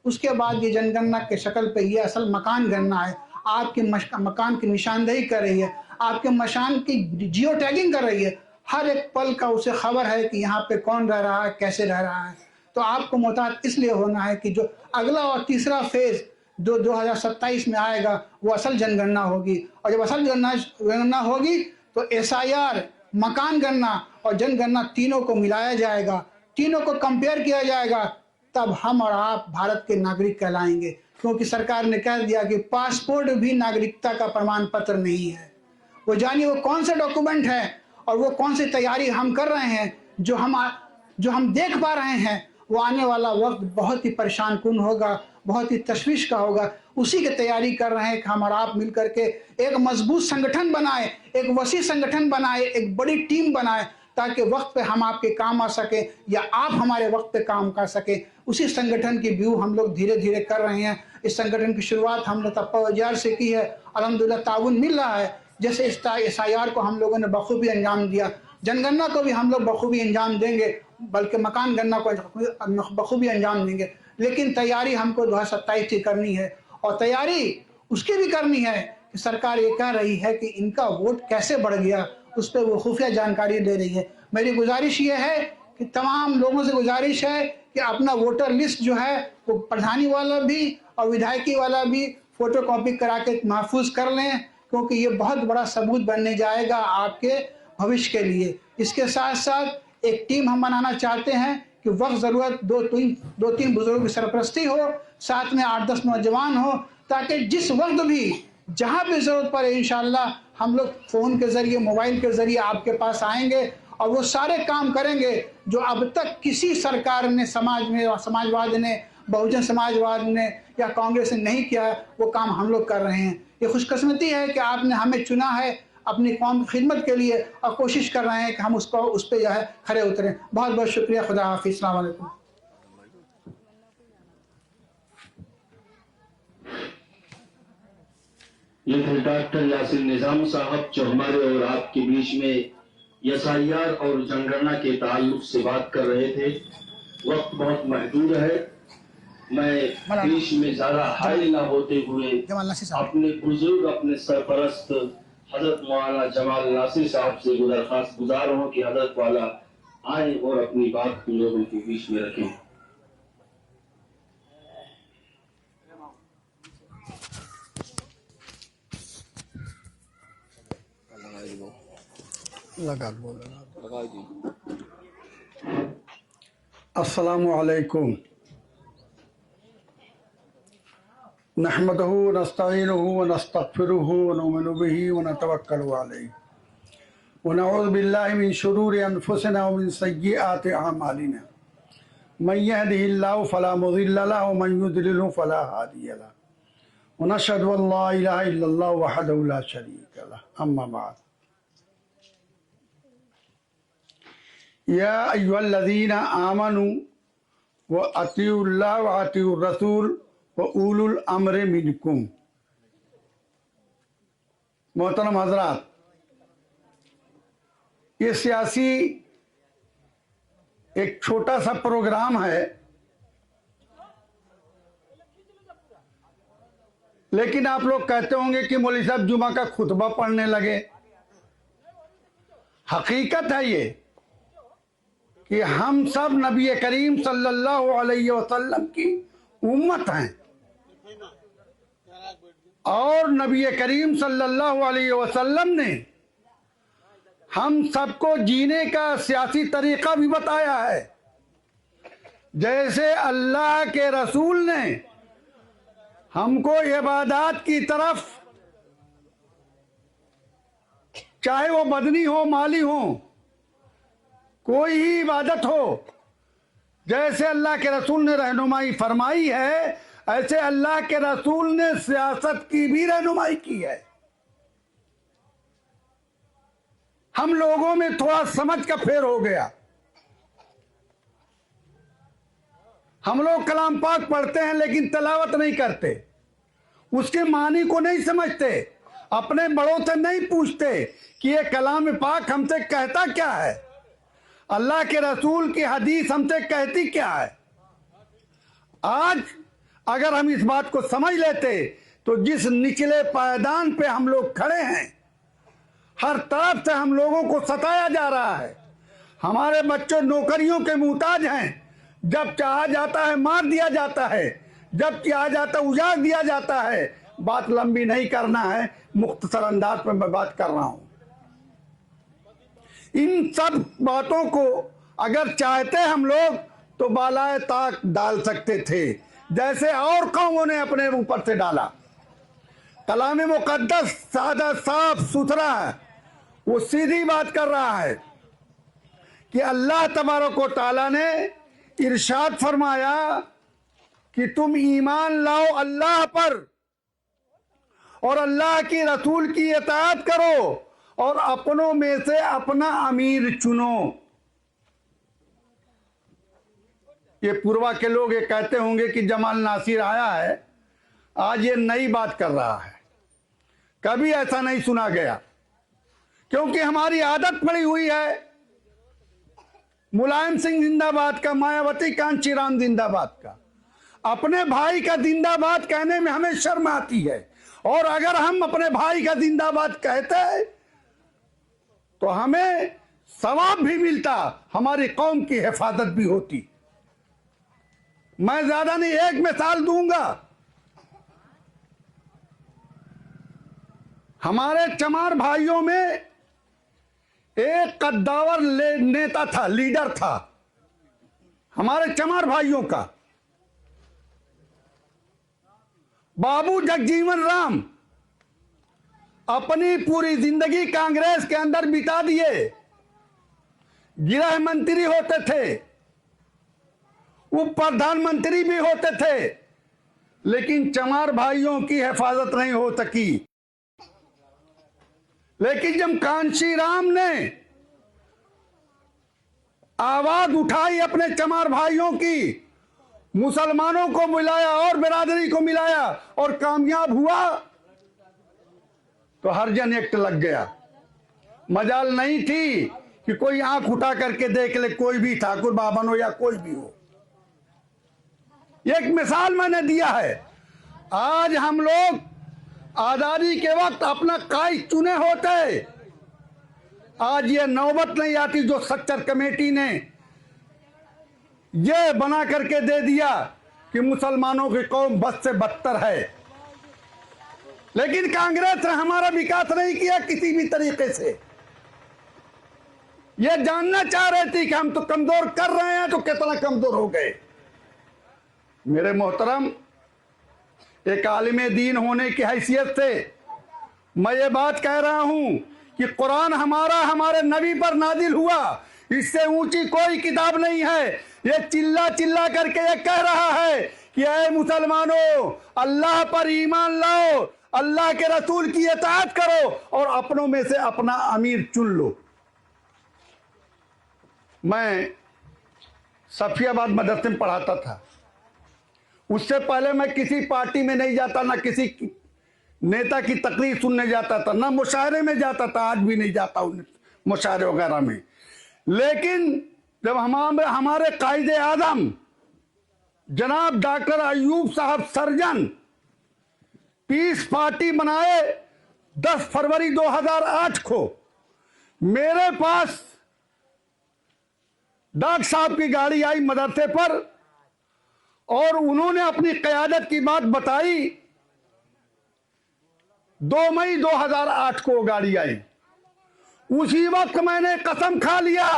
उसके बाद ये जनगणना के शक्ल पे ये असल मकान गणना है। आपके मकान की निशानदेही कर रही है, आपके मकान की जियो टैगिंग कर रही है, हर एक पल का उसे खबर है कि यहाँ पे कौन रह रहा है, कैसे रह रहा है। तो आपको मोहतात इसलिए होना है कि जो अगला और तीसरा फेज जो 2027 में आएगा वो असल जनगणना होगी, और जब असल जनगणना होगी तो SIR, मकान गणना और जनगणना तीनों को मिलाया जाएगा, तीनों को कंपेयर किया जाएगा, तब हम और आप भारत के नागरिक कहलाएंगे। क्योंकि सरकार ने कह दिया कि पासपोर्ट भी नागरिकता का प्रमाण पत्र नहीं है। वो जानिए वो कौन सा डॉक्यूमेंट है और वो कौन सी तैयारी हम कर रहे हैं, जो हम देख पा रहे हैं। वो आने वाला वक्त बहुत ही परेशान कुन होगा, बहुत ही तशवीश का होगा। उसी की तैयारी कर रहे हैं कि हम और आप मिलकर के एक मजबूत संगठन बनाए, एक वसी संगठन बनाए, एक बड़ी टीम बनाए, ताकि वक्त पे हम आपके काम आ सके या आप हमारे वक्त पे काम कर सके। उसी संगठन की व्यू हम लोग धीरे धीरे कर रहे हैं। इस संगठन की शुरुआत हमने तप्पा से की है, अल्हम्दुलिल्लाह ताउन मिल रहा है। जैसे इस SIR को हम लोगों ने बखूबी अंजाम दिया, जनगणना को भी हम लोग बखूबी अंजाम देंगे, बल्कि मकान गणना को बखूबी अंजाम देंगे। लेकिन तैयारी हमको 2027 की करनी है, और तैयारी उसकी भी करनी है कि सरकार ये कह रही है कि इनका वोट कैसे बढ़ गया, उस पर वो खुफिया जानकारी दे रही है। मेरी गुजारिश ये है कि तमाम लोगों से गुजारिश है कि अपना वोटर लिस्ट जो है वो प्रधानी वाला भी और विधायकी वाला भी फोटो कॉपी करा के महफूज कर लें, क्योंकि ये बहुत बड़ा सबूत बनने जाएगा आपके भविष्य के लिए। इसके साथ साथ एक टीम हम बनाना चाहते हैं कि वक्त ज़रूरत दो तीन बुजुर्गों की सरपरस्ती हो, साथ में 8-10 नौजवान हो, ताकि जिस वक्त भी जहाँ भी ज़रूरत पड़े इंशाअल्लाह हम लोग फ़ोन के ज़रिए, मोबाइल के ज़रिए आपके पास आएंगे और वो सारे काम करेंगे जो अब तक किसी सरकार ने समाज में, समाजवाद ने, बहुजन समाजवाद ने या कांग्रेस ने नहीं किया, वो काम हम लोग कर रहे हैं। ये खुशकिस्मती है कि आपने हमें चुना है अपनी कौम की खिदमत के लिए, और कोशिश कर रहे हैं कि हम उस पर जो है खरे उतरें। बहुत बहुत शुक्रिया। खुदा हाफिज़। अस्सलाम वालेकुम। ये थे डॉक्टर यासिर निजाम साहब जो हमारे और आपके बीच में SIR और जनगणना के ताल्लुक से बात कर रहे थे। वक्त बहुत महदूद है, मैं बीच में ज्यादा हाइल ना होते हुए अपने बुजुर्ग, अपने सरपरस्त हजरत मौलाना जमाल नासिर साहब से दरख्वास्त गुजार हूँ कि हजरत वाला आए और अपनी बात लोगों के बीच में रखें। अस्सलामु अलैकुम। नहमदहु व नस्तईनुहु व नस्तगफिरुहु व नुमिनु बिही व नतवक्कलु अलैहि व नऊज़ु बिल्लाहि मिन शुरूरि अनफुसिना व मिन सय्यिआति अअमालिना। मन यहदिहिल्लाहु फला मुज़िल्ल लहु व मन युद्लिलहु फला हादिय लहु व नशहदु अल्ला इलाहा इल्लल्लाहु वहदहु ला शरीका लहु। अम्मा बाद। या अय्युहल्लज़ीना आमनू व अतीउल्लाह व अतीउर रसूल व उलुल अम्र मिनकुम। मोहतरम हज़रात, ये सियासी एक छोटा सा प्रोग्राम है, लेकिन आप लोग कहते होंगे कि मौलवी साहब जुमा का खुतबा पढ़ने लगे। हकीकत है ये कि हम सब नबी करीम सल्लल्लाहु अलैहि वसल्लम की उम्मत हैं, और नबी करीम सल्लल्लाहु अलैहि वसल्लम ने हम सबको जीने का सियासी तरीका भी बताया है। जैसे अल्लाह के रसूल ने हमको इबादत की तरफ, चाहे वो बदनी हो, माली हो, कोई ही इबादत हो, जैसे अल्लाह के रसूल ने रहनुमाई फरमाई है, ऐसे अल्लाह के रसूल ने सियासत की भी रहनुमाई की है। हम लोगों में थोड़ा समझ का फेर हो गया। हम लोग कलाम पाक पढ़ते हैं लेकिन तलावत नहीं करते, उसके मानी को नहीं समझते, अपने बड़ों से नहीं पूछते कि ये कलाम पाक हमसे कहता क्या है, अल्लाह के रसूल की हदीस हमसे कहती क्या है। आज अगर हम इस बात को समझ लेते तो जिस निचले पायदान पे हम लोग खड़े हैं, हर तरफ से हम लोगों को सताया जा रहा है, हमारे बच्चों नौकरियों के मुहताज हैं, जब चाहा जाता है मार दिया जाता है, जब चाहा जाता है उजाड़ दिया जाता है। बात लंबी नहीं करना है, मुख्तसर अंदाज में मैं बात कर रहा हूं। इन सब बातों को अगर चाहते हम लोग तो बालाए ताक डाल सकते थे, जैसे और कौमों ने अपने ऊपर से डाला। कलाम मुकद्दस सादा साफ सुथरा है, वो सीधी बात कर रहा है कि अल्लाह तबारक व तआला ने इरशाद फरमाया कि तुम ईमान लाओ अल्लाह पर और अल्लाह की रसूल की इताअत करो और अपनों में से अपना अमीर चुनो। ये पूर्वा के लोग ये कहते होंगे कि जमाल नासिर आया है, आज ये नई बात कर रहा है, कभी ऐसा नहीं सुना गया, क्योंकि हमारी आदत पड़ी हुई है मुलायम सिंह जिंदाबाद का, मायावती कांची राम जिंदाबाद का। अपने भाई का जिंदाबाद कहने में हमें शर्म आती है, और अगर हम अपने भाई का जिंदाबाद कहते हैं तो हमें सवाब भी मिलता, हमारी कौम की हिफाजत भी होती। मैं ज्यादा नहीं, एक मिसाल दूंगा। हमारे चमार भाइयों में एक कद्दावर नेता था, लीडर था हमारे चमार भाइयों का, बाबू जगजीवन राम। अपनी पूरी जिंदगी कांग्रेस के अंदर बिता दिए, गृह मंत्री होते थे, उप प्रधानमंत्री भी होते थे, लेकिन चमार भाइयों की हिफाजत नहीं हो सकी। लेकिन जब कांशी राम ने आवाज उठाई अपने चमार भाइयों की, मुसलमानों को मिलाया और बिरादरी को मिलाया और कामयाब हुआ, तो हरिजन एक्ट लग गया। मजाल नहीं थी कि कोई आंख उठा करके देख ले, कोई भी ठाकुर बाबन हो या कोई भी हो। एक मिसाल मैंने दिया है। आज हम लोग आजादी के वक्त अपना कायद चुने होते, आज ये नौबत नहीं आती जो सक्चर कमेटी ने ये बना करके दे दिया कि मुसलमानों की कौम बद से बदतर है। लेकिन कांग्रेस ने हमारा विकास नहीं किया किसी भी तरीके से। ये जानना चाह रहे थे कि हम तो कमजोर कर रहे हैं, तो कितना कमजोर हो गए। मेरे मोहतरम, एक आलिम दीन होने की हैसियत से मैं ये बात कह रहा हूं कि कुरान हमारा हमारे नबी पर नाजिल हुआ, इससे ऊंची कोई किताब नहीं है। ये चिल्ला चिल्ला करके ये कह रहा है कि ऐ मुसलमानों, अल्लाह पर ईमान लाओ, अल्लाह के रसूल की इताअत करो और अपनों में से अपना अमीर चुन लो। मैं सफियाबाद मदरसे में पढ़ाता था, उससे पहले मैं किसी पार्टी में नहीं जाता, ना किसी नेता की तकरीर सुनने जाता था, ना मुशायरे में जाता था, आज भी नहीं जाता मुशायरे वगैरह में। लेकिन जब हमारे कायद आजम जनाब डॉक्टर अयूब साहब सर्जन पीस पार्टी बनाए 10 फरवरी 2008 को, मेरे पास डॉक्टर साहब की गाड़ी आई मदरसे पर और उन्होंने अपनी क़यादत की बात बताई। 2 मई 2008 को गाड़ी आई। उसी वक्त मैंने कसम खा लिया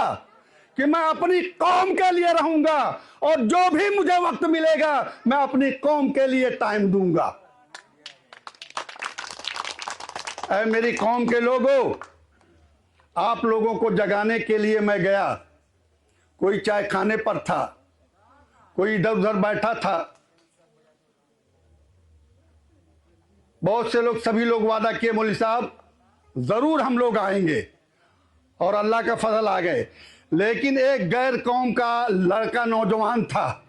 कि मैं अपनी कौम के लिए रहूंगा और जो भी मुझे वक्त मिलेगा मैं अपनी कौम के लिए टाइम दूंगा। ऐ मेरी कौम के लोगों, आप लोगों को जगाने के लिए मैं गया। कोई चाय खाने पर था, कोई इधर उधर बैठा था। बहुत से लोग, सभी लोग वादा किए मौलवी साहब जरूर हम लोग आएंगे, और अल्लाह का फजल आ गए। लेकिन एक गैर कौम का लड़का नौजवान था,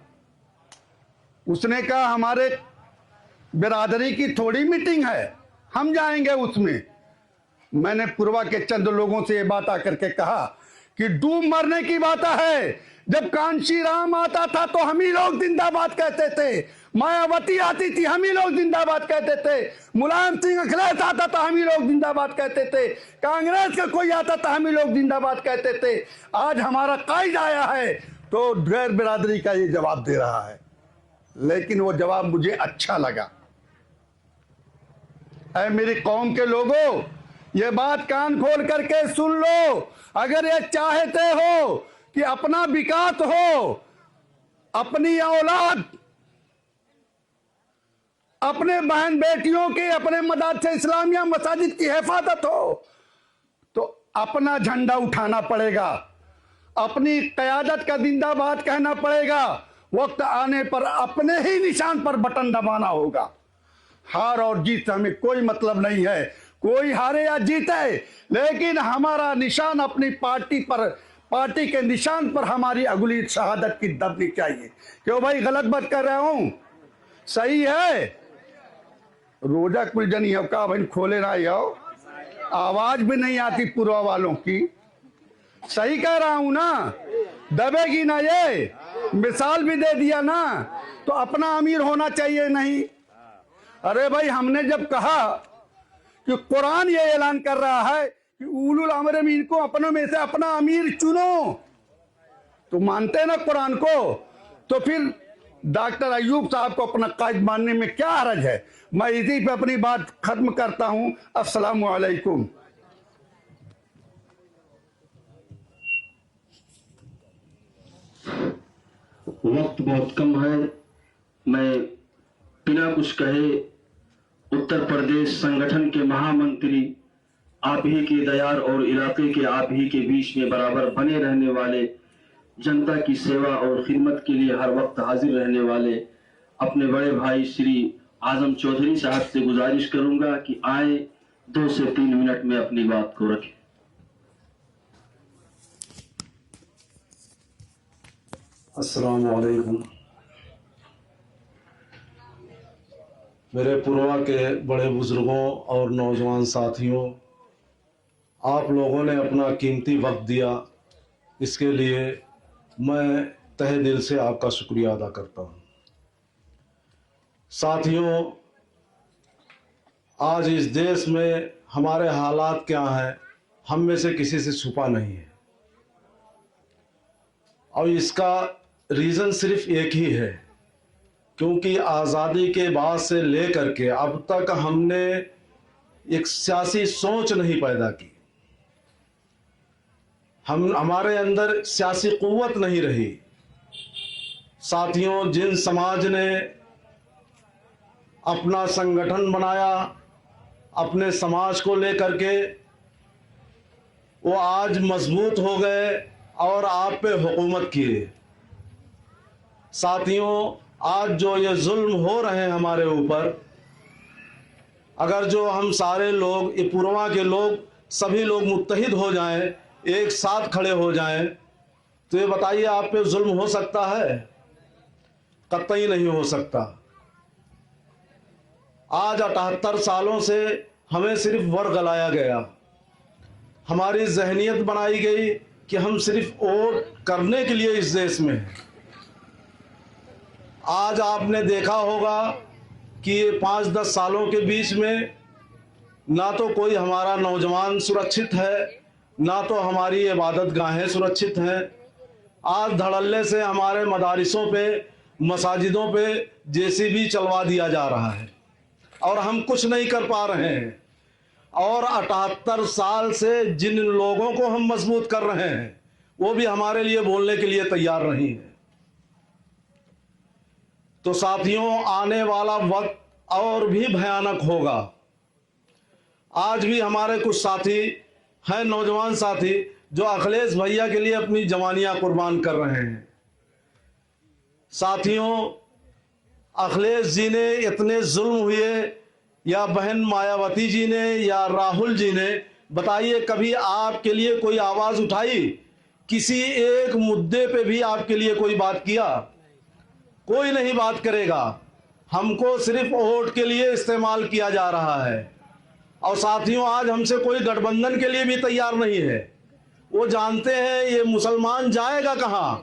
उसने कहा हमारे बिरादरी की थोड़ी मीटिंग है, हम जाएंगे उसमें। मैंने पूर्वा के चंद लोगों से ये बात आकर के कहा कि डूब मरने की बात है। जब कांशी राम आता था तो हम ही लोग जिंदाबाद कहते थे, मायावती आती थी हम ही लोग जिंदाबाद कहते थे, मुलायम सिंह अखिलेश आता था हम ही लोग जिंदाबाद कहते थे, कांग्रेस का कोई आता था हम ही लोग जिंदाबाद कहते थे। आज हमारा कायद आया है तो गैर बिरादरी का ये जवाब दे रहा है, लेकिन वो जवाब मुझे अच्छा लगा। ऐ मेरी कौम के लोगों, ये बात कान खोल करके सुन लो। अगर ये चाहते हो कि अपना विकास हो, अपनी औलाद, अपने बहन बेटियों के, अपने मदरसे इस्लामिया मसाजिद की हिफाजत हो, तो अपना झंडा उठाना पड़ेगा, अपनी क़यादत का जिंदाबाद कहना पड़ेगा। वक्त आने पर अपने ही निशान पर बटन दबाना होगा। हार और जीत हमें कोई मतलब नहीं है, कोई हारे या जीते, लेकिन हमारा निशान अपनी पार्टी पर, पार्टी के निशान पर हमारी अगली शहादत की दबनी चाहिए। क्यों भाई, गलत बात कर रहा हूं? सही है? रोजा कुल जनी हो का भाई खोले ना आओ, आवाज भी नहीं आती पूर्वा वालों की। सही कह रहा हूं ना? दबेगी ना ये? मिसाल भी दे दिया ना, तो अपना अमीर होना चाहिए नहीं? अरे भाई, हमने जब कहा कि कुरान ये ऐलान कर रहा है कि उलुल अम्र में इनको अपनों में से अपना अमीर चुनो, तो मानते ना कुरान को? तो फिर डॉक्टर अयूब साहब को अपना कायद मानने में क्या हर्ज है? मैं इसी पे अपनी बात खत्म करता हूं। अस्सलामु अलैकुम। वक्त बहुत कम है, मैं बिना कुछ कहे उत्तर प्रदेश संगठन के महामंत्री, आप ही के दयार और इलाके के आप ही के बीच में बराबर बने रहने वाले, जनता की सेवा और खिदमत के लिए हर वक्त हाजिर रहने वाले अपने बड़े भाई श्री आजम चौधरी साहब से गुजारिश करूंगा कि आए 2 से 3 मिनट में अपनी बात को रखें। अस्सलाम वालेकुम। मेरे पुरवा के बड़े बुजुर्गों और नौजवान साथियों, आप लोगों ने अपना कीमती वक्त दिया, इसके लिए मैं तहे दिल से आपका शुक्रिया अदा करता हूँ। साथियों, आज इस देश में हमारे हालात क्या हैं, हम में से किसी से छुपा नहीं है, और इसका रीज़न सिर्फ एक ही है, क्योंकि आज़ादी के बाद से लेकर के अब तक हमने एक सियासी सोच नहीं पैदा की। हमारे अंदर सियासी क़ुव्वत नहीं रही। साथियों, जिन समाज ने अपना संगठन बनाया अपने समाज को लेकर के, वो आज मजबूत हो गए और आप पे हुकूमत किए। साथियों, आज जो ये जुल्म हो रहे हैं हमारे ऊपर, अगर जो हम सारे लोग, ये पुरवा के लोग, सभी लोग मुत्तहिद हो जाएं, एक साथ खड़े हो जाएं, तो ये बताइए आप पे जुल्म हो सकता है? कतई नहीं हो सकता। आज 78 सालों से हमें सिर्फ वर गलाया गया, हमारी जहनीत बनाई गई कि हम सिर्फ वोट करने के लिए इस देश में हैं। आज आपने देखा होगा कि ये 5-10 सालों के बीच में ना तो कोई हमारा नौजवान सुरक्षित है, ना तो हमारी इबादत गाहें सुरक्षित हैं। आज धड़ल्ले से हमारे मदारिसों पे, मसाजिदों पे जेसीबी चलवा दिया जा रहा है और हम कुछ नहीं कर पा रहे हैं। और 78 साल से जिन लोगों को हम मजबूत कर रहे हैं, वो भी हमारे लिए बोलने के लिए तैयार नहीं है। तो साथियों, आने वाला वक्त और भी भयानक होगा। आज भी हमारे कुछ साथी हैं, नौजवान साथी, जो अखिलेश भैया के लिए अपनी जवानियां कुर्बान कर रहे हैं। साथियों, अखिलेश जी ने इतने जुल्म हुए, या बहन मायावती जी ने, या राहुल जी ने, बताइए कभी आपके लिए कोई आवाज उठाई? किसी एक मुद्दे पे भी आपके लिए कोई बात किया? कोई नहीं बात करेगा। हमको सिर्फ वोट के लिए इस्तेमाल किया जा रहा है। और साथियों, आज हमसे कोई गठबंधन के लिए भी तैयार नहीं है। वो जानते हैं ये मुसलमान जाएगा कहां।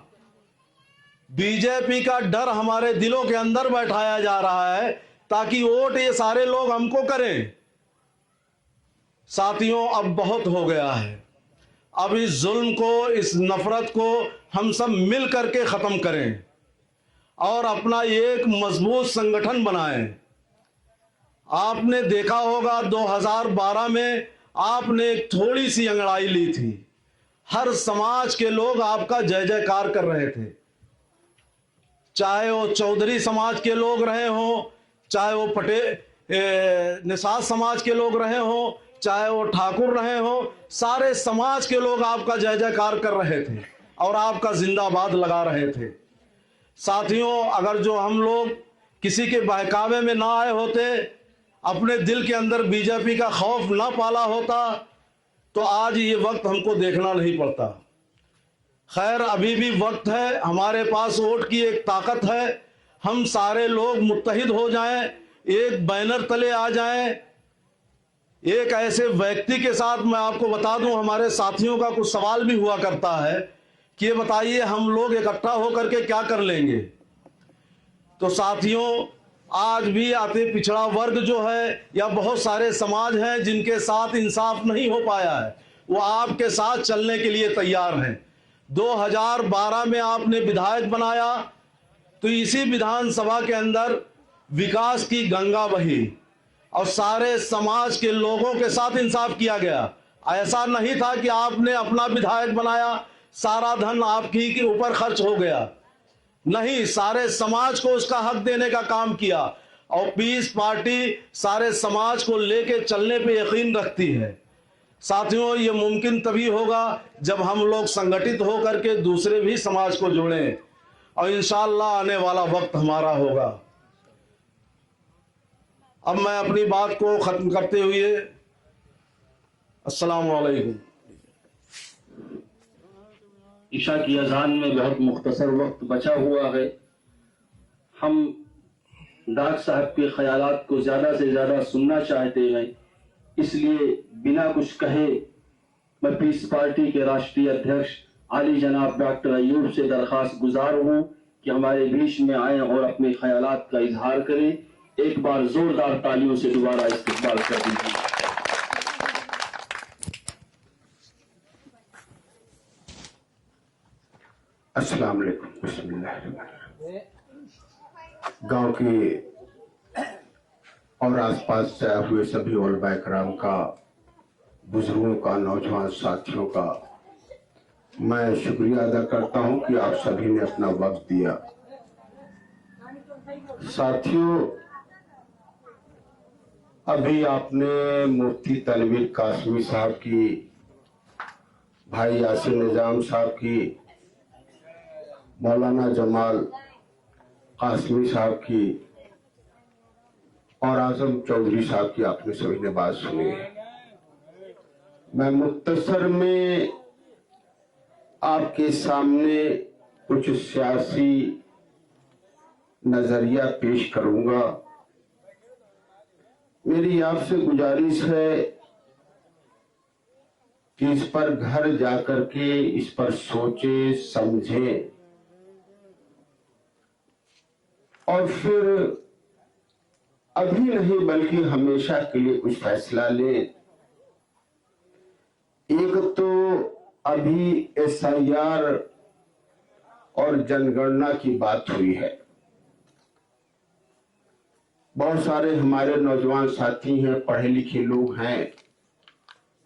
बीजेपी का डर हमारे दिलों के अंदर बैठाया जा रहा है ताकि वोट ये सारे लोग हमको करें। साथियों, अब बहुत हो गया है। अब इस जुल्म को, इस नफरत को हम सब मिल करके खत्म करें और अपना एक मजबूत संगठन बनाएं। आपने देखा होगा 2012 में आपने एक थोड़ी सी अंगड़ाई ली थी, हर समाज के लोग आपका जय जयकार कर रहे थे, चाहे वो चौधरी समाज के लोग रहे हों, चाहे वो निषाद समाज के लोग रहे हों, चाहे वो ठाकुर रहे हों, सारे समाज के लोग आपका जय जयकार कर रहे थे और आपका जिंदाबाद लगा रहे थे। साथियों, अगर जो हम लोग किसी के बहकावे में ना आए होते, अपने दिल के अंदर बीजेपी का खौफ ना पाला होता, तो आज ये वक्त हमको देखना नहीं पड़ता। खैर, अभी भी वक्त है, हमारे पास वोट की एक ताकत है। हम सारे लोग मुत्तहिद हो जाएं, एक बैनर तले आ जाएं। एक ऐसे व्यक्ति के साथ मैं आपको बता दूं, हमारे साथियों का कुछ सवाल भी हुआ करता है कि ये बताइए हम लोग इकट्ठा होकर के क्या कर लेंगे। तो साथियों, आज भी अति पिछड़ा वर्ग जो है या बहुत सारे समाज हैं जिनके साथ इंसाफ नहीं हो पाया है, वो आपके साथ चलने के लिए तैयार हैं। 2012 में आपने विधायक बनाया तो इसी विधानसभा के अंदर विकास की गंगा बही और सारे समाज के लोगों के साथ इंसाफ किया गया। ऐसा नहीं था कि आपने अपना विधायक बनाया, सारा धन आपकी के ऊपर खर्च हो गया। नहीं, सारे समाज को उसका हक देने का काम किया और पीस पार्टी सारे समाज को लेके चलने पे यकीन रखती है। साथियों, ये मुमकिन तभी होगा जब हम लोग संगठित होकर के दूसरे भी समाज को जोड़ें और इंशाअल्लाह आने वाला वक्त हमारा होगा। अब मैं अपनी बात को खत्म करते हुए अस्सलाम वालेकुम। ईशा की अजान में बहुत मुख्तसर वक्त बचा हुआ है। हम डाक साहब के ख्यालात को ज्यादा से ज्यादा सुनना चाहते हैं, इसलिए बिना कुछ कहे मैं पीस पार्टी के राष्ट्रीय अध्यक्ष आली जनाब डॉक्टर अयूब से दरख्वास्त गुजार हूं कि हमारे बीच में आए और अपने ख्यालात का इजहार करें। एक बार जोरदार तालियों से दोबारा इस्तकबाल कर दीजिए। अस्सलाम वालेकुम। बिस्मिल्लाह। गांव के और आसपास से आए हुए सभी उलमा कराम का, बुजुर्गों का, नौजवान साथियों का मैं शुक्रिया अदा करता हूं कि आप सभी ने अपना वक्त दिया। साथियों, अभी आपने मुफ्ती तनवीर कासमी साहब की, भाई यासिर निजाम साहब की, मौलाना जमाल कासमी साहब की और आजम चौधरी साहब की आपने सभी ने बात सुनी है। मैं मुख्तसर में आपके सामने कुछ सियासी नजरिया पेश करूंगा। मेरी आपसे गुजारिश है कि इस पर घर जाकर के इस पर सोचे, समझे और फिर अभी नहीं बल्कि हमेशा के लिए कुछ फैसला ले। एक तो अभी SIR और जनगणना की बात हुई है। बहुत सारे हमारे नौजवान साथी हैं, पढ़े लिखे लोग हैं,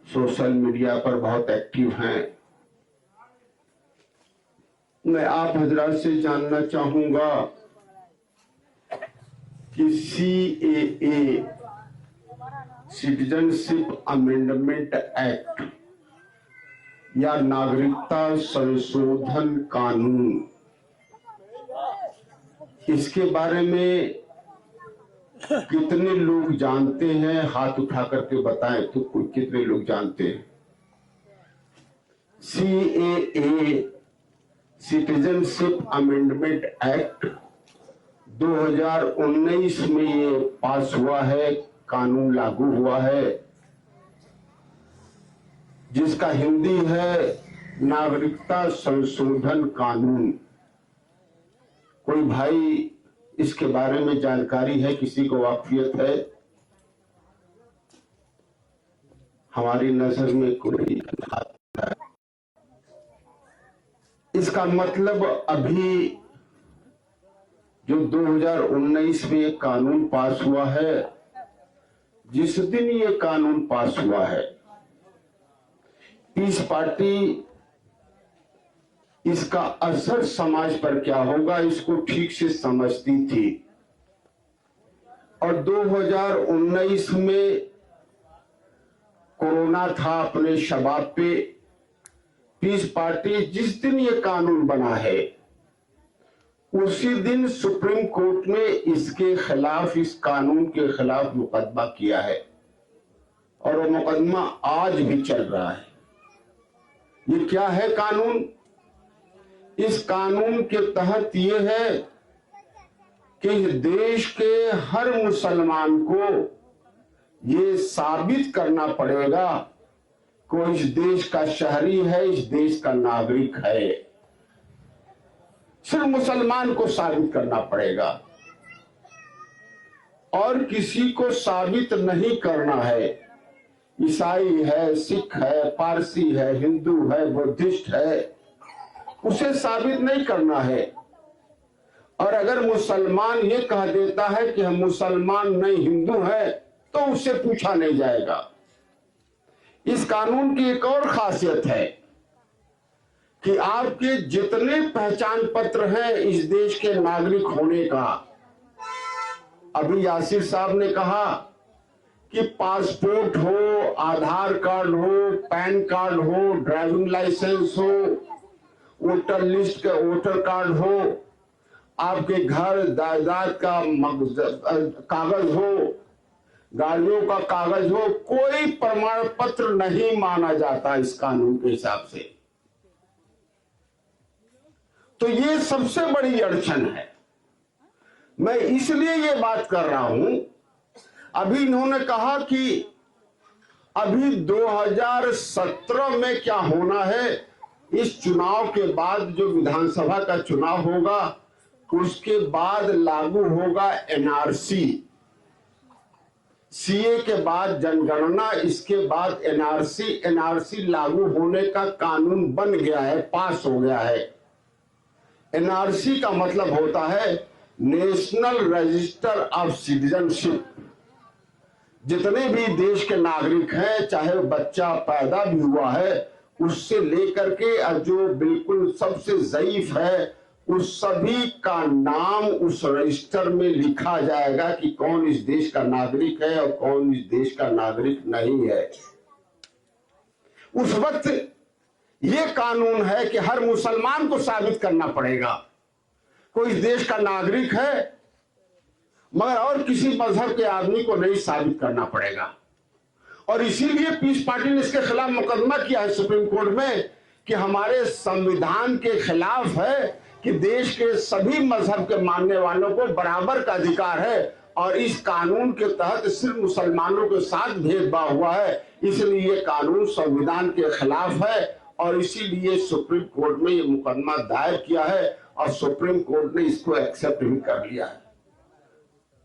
सोशल मीडिया पर बहुत एक्टिव हैं। मैं आप हजरात से जानना चाहूंगा कि CAA सिटीजनशिप अमेंडमेंट एक्ट या नागरिकता संशोधन कानून, इसके बारे में कितने लोग जानते हैं? हाथ उठा करके बताएं तो कितने लोग जानते हैं? CAA सिटीजनशिप अमेंडमेंट एक्ट 2019 में ये पास हुआ है, कानून लागू हुआ है, जिसका हिंदी है नागरिकता संशोधन कानून। कोई भाई इसके बारे में जानकारी है, किसी को वाकफियत है? हमारी नजर में कोई है। इसका मतलब अभी जो 2019 में एक कानून पास हुआ है, जिस दिन ये कानून पास हुआ है, पीस पार्टी इसका असर समाज पर क्या होगा इसको ठीक से समझती थी। और 2019 में कोरोना था अपने शबाब पे। पीस पार्टी जिस दिन ये कानून बना है, उसी दिन सुप्रीम कोर्ट ने इसके खिलाफ, इस कानून के खिलाफ मुकदमा किया है और वो मुकदमा आज भी चल रहा है। ये क्या है कानून? इस कानून के तहत ये है कि देश के हर मुसलमान को ये साबित करना पड़ेगा कोई इस देश का शहरी है, इस देश का नागरिक है। सिर्फ मुसलमान को साबित करना पड़ेगा और किसी को साबित नहीं करना है। ईसाई है, सिख है, पारसी है, हिंदू है, बुद्धिस्ट है, उसे साबित नहीं करना है। और अगर मुसलमान ये कह देता है कि हम मुसलमान नहीं हिंदू हैं, तो उससे पूछा नहीं जाएगा। इस कानून की एक और खासियत है कि आपके जितने पहचान पत्र हैं इस देश के नागरिक होने का, अभी यासिर साहब ने कहा कि पासपोर्ट हो, आधार कार्ड हो, पैन कार्ड हो, ड्राइविंग लाइसेंस हो, वोटर लिस्ट का वोटर कार्ड हो, आपके घर जायदाद का कागज हो, गाड़ियों का कागज हो, कोई प्रमाण पत्र नहीं माना जाता इस कानून के हिसाब से। तो ये सबसे बड़ी अड़चन है। मैं इसलिए ये बात कर रहा हूं। अभी इन्होंने कहा कि अभी 2017 में क्या होना है, इस चुनाव के बाद जो विधानसभा का चुनाव होगा उसके बाद लागू होगा एनआरसी। सीए के बाद जनगणना, इसके बाद एनआरसी। एनआरसी लागू होने का कानून बन गया है, पास हो गया है। एनआरसी का मतलब होता है नेशनल रजिस्टर ऑफ सिटीजनशिप। जितने भी देश के नागरिक हैं, चाहे बच्चा पैदा भी हुआ है उससे लेकर के अब जो बिल्कुल सबसे ज़ईफ है, उस सभी का नाम उस रजिस्टर में लिखा जाएगा कि कौन इस देश का नागरिक है और कौन इस देश का नागरिक नहीं है। उस वक्त ये कानून है कि हर मुसलमान को साबित करना पड़ेगा कोई इस देश का नागरिक है, मगर और किसी मजहब के आदमी को नहीं साबित करना पड़ेगा। और इसीलिए पीस पार्टी ने इसके खिलाफ मुकदमा किया है सुप्रीम कोर्ट में कि हमारे संविधान के खिलाफ है कि देश के सभी मजहब के मानने वालों को बराबर का अधिकार है और इस कानून के तहत सिर्फ मुसलमानों के साथ भेदभाव हुआ है, इसलिए ये कानून संविधान के खिलाफ है और इसीलिए सुप्रीम कोर्ट में ये मुकदमा दायर किया है और सुप्रीम कोर्ट ने इसको एक्सेप्ट भी कर लिया है।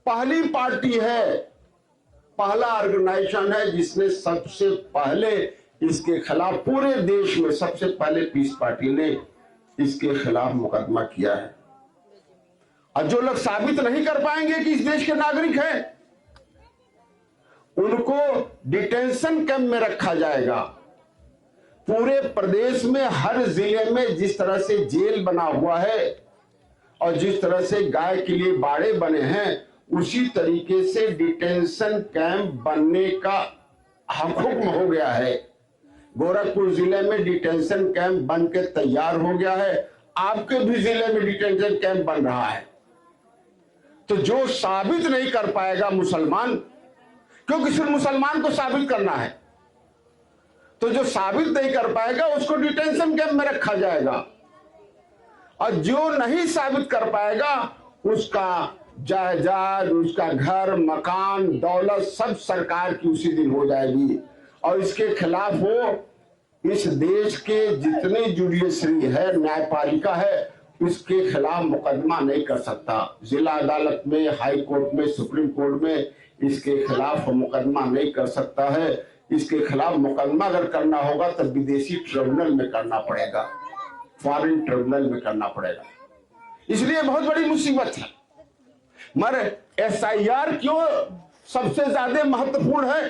पहली पार्टी है, पहला ऑर्गेनाइजेशन है जिसने सबसे पहले इसके खिलाफ, पूरे देश में सबसे पहले पीस पार्टी ने इसके खिलाफ मुकदमा किया है। और जो लोग साबित नहीं कर पाएंगे कि इस देश के नागरिक हैं, उनको डिटेंशन कैंप में रखा जाएगा। पूरे प्रदेश में हर जिले में जिस तरह से जेल बना हुआ है और जिस तरह से गाय के लिए बाड़े बने हैं, उसी तरीके से डिटेंशन कैंप बनने का हुक्म हो गया है। गोरखपुर जिले में डिटेंशन कैंप बन के तैयार हो गया है, आपके भी जिले में डिटेंशन कैंप बन रहा है। तो जो साबित नहीं कर पाएगा मुसलमान, क्योंकि सिर्फ मुसलमान को साबित करना है, तो जो साबित नहीं कर पाएगा उसको डिटेंशन कैंप में रखा जाएगा और जो नहीं साबित कर पाएगा उसका जायदाद, उसका घर, मकान, दौलत सब सरकार की उसी दिन हो जाएगी। और इसके खिलाफ वो इस देश के जितनी जुडिशरी है, न्यायपालिका है, इसके खिलाफ मुकदमा नहीं कर सकता। जिला अदालत में, हाई कोर्ट में, सुप्रीम कोर्ट में इसके खिलाफ मुकदमा नहीं कर सकता है। इसके खिलाफ मुकदमा अगर करना होगा तो विदेशी ट्रिब्यूनल में करना पड़ेगा, फॉरेन ट्रिब्यूनल में करना पड़ेगा। इसलिए बहुत बड़ी मुसीबत है। मगर SIR क्यों सबसे ज्यादा महत्वपूर्ण है?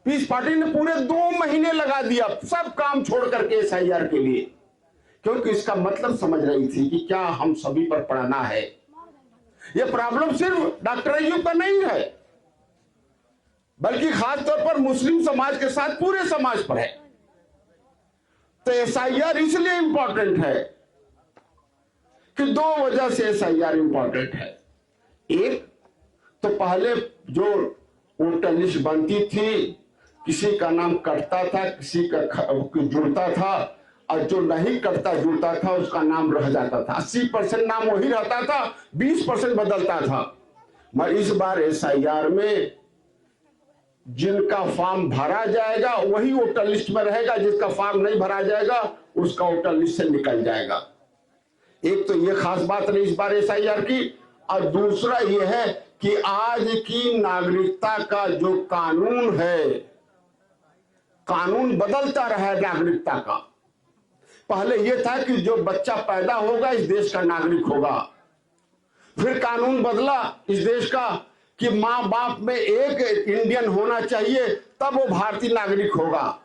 पीस पार्टी ने पूरे 2 महीने लगा दिया सब काम छोड़ करके SIR के लिए, क्योंकि इसका मतलब समझ रही थी कि क्या हम सभी पर पड़ना है। यह प्रॉब्लम सिर्फ डॉक्टर अय्यूब का नहीं है, बल्कि खास तौर पर मुस्लिम समाज के साथ पूरे समाज पर है। तो SIR इसलिए इंपॉर्टेंट है कि 2 वजह से SIR इंपॉर्टेंट है। एक तो पहले जो वोटर लिस्ट बनती थी, किसी का नाम कटता था, किसी का जुड़ता था, और जो नहीं कटता जुड़ता था उसका नाम रह जाता था। 80% नाम वही रहता था, 20% बदलता था। मगर इस बार SIR में जिनका फॉर्म भरा जाएगा वही वोटर लिस्ट में रहेगा, जिसका फॉर्म नहीं भरा जाएगा उसका वोटर लिस्ट से निकल जाएगा। एक तो ये खास बात रही इस बार SIR की, और दूसरा ये है कि आज की नागरिकता का जो कानून है, कानून बदलता रहा है नागरिकता का। पहले यह था कि जो बच्चा पैदा होगा इस देश का नागरिक होगा, फिर कानून बदला इस देश का कि मां बाप में एक इंडियन होना चाहिए तब वो भारतीय नागरिक होगा।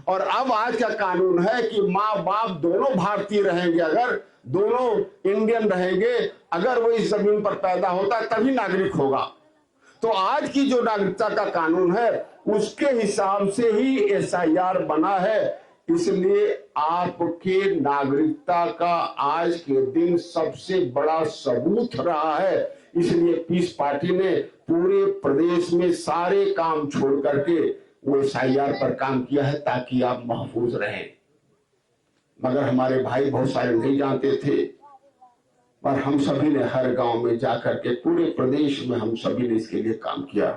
और अब आज का कानून है कि मां बाप दोनों भारतीय रहेंगे, अगर दोनों इंडियन रहेंगे, अगर वो इस जमीन पर पैदा होता है तभी नागरिक होगा। तो आज की जो नागरिकता का कानून है उसके हिसाब से ही SIR बना है। इसलिए आपके नागरिकता का आज के दिन सबसे बड़ा सबूत रहा है। इसलिए पीस पार्टी ने पूरे प्रदेश में सारे काम छोड़ करके वो SIR पर काम किया है ताकि आप महफूज रहें। मगर हमारे भाई बहुत सारे नहीं जानते थे, पर हम सभी ने हर गांव में जाकर के पूरे प्रदेश में हम सभी ने इसके लिए काम किया।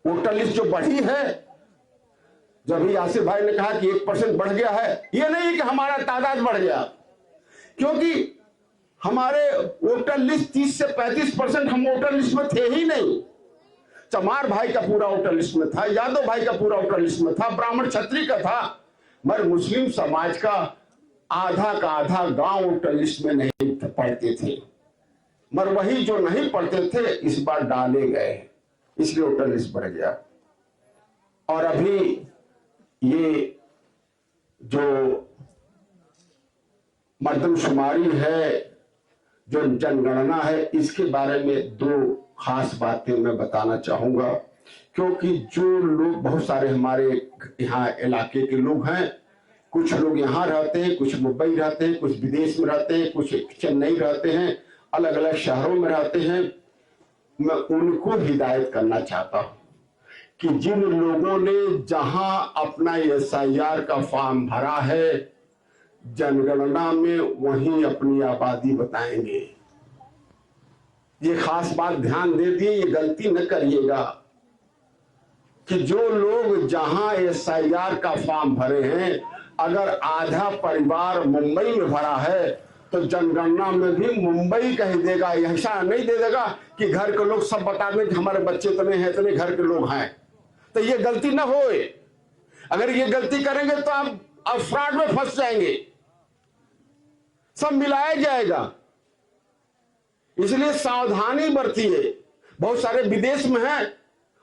वोटर लिस्ट जो बढ़ी है, जब यासिर भाई ने कहा कि 1% बढ़ गया है, ये नहीं कि हमारा तादाद बढ़ गया, क्योंकि हमारे वोटर लिस्ट 30 से 35% हम वोटर लिस्ट में थे ही नहीं। चमार भाई का पूरा वोटर लिस्ट में था, यादव भाई का पूरा वोटर लिस्ट में था, ब्राह्मण क्षत्रिय का था, मगर मुस्लिम समाज का आधा का आधा गांव वोटर लिस्ट में नहीं पढ़ते थे। मगर वही जो नहीं पढ़ते थे इस बार डाले गए, इसलिए वोटर लिस्ट बढ़ गया। और अभी ये जो मर्दमशुमारी है, जो जनगणना है, इसके बारे में 2 खास बातें मैं बताना चाहूंगा, क्योंकि जो लोग बहुत सारे हमारे यहाँ इलाके के लोग हैं, कुछ लोग यहाँ रहते हैं, कुछ मुंबई रहते हैं, कुछ विदेश में रहते हैं, कुछ चेन्नई रहते हैं, अलग अलग शहरों में रहते हैं। मैं उनको हिदायत करना चाहता हूं कि जिन लोगों ने जहां अपना SIR का फॉर्म भरा है, जनगणना में वहीं अपनी आबादी बताएंगे। ये खास बात ध्यान दे दिए, ये गलती न करिएगा कि जो लोग जहां SIR का फॉर्म भरे हैं, अगर आधा परिवार मुंबई में भरा है तो जनगणना में भी मुंबई कह देगा, ऐसा नहीं दे देगा कि घर के लोग सब बता दें कि हमारे बच्चे इतने हैं, इतने घर के लोग हैं। तो ये गलती ना होए। अगर ये गलती करेंगे तो आप फ्रॉड में फंस जाएंगे, सब मिलाया जाएगा। इसलिए सावधानी बरतिए। बहुत सारे विदेश में हैं,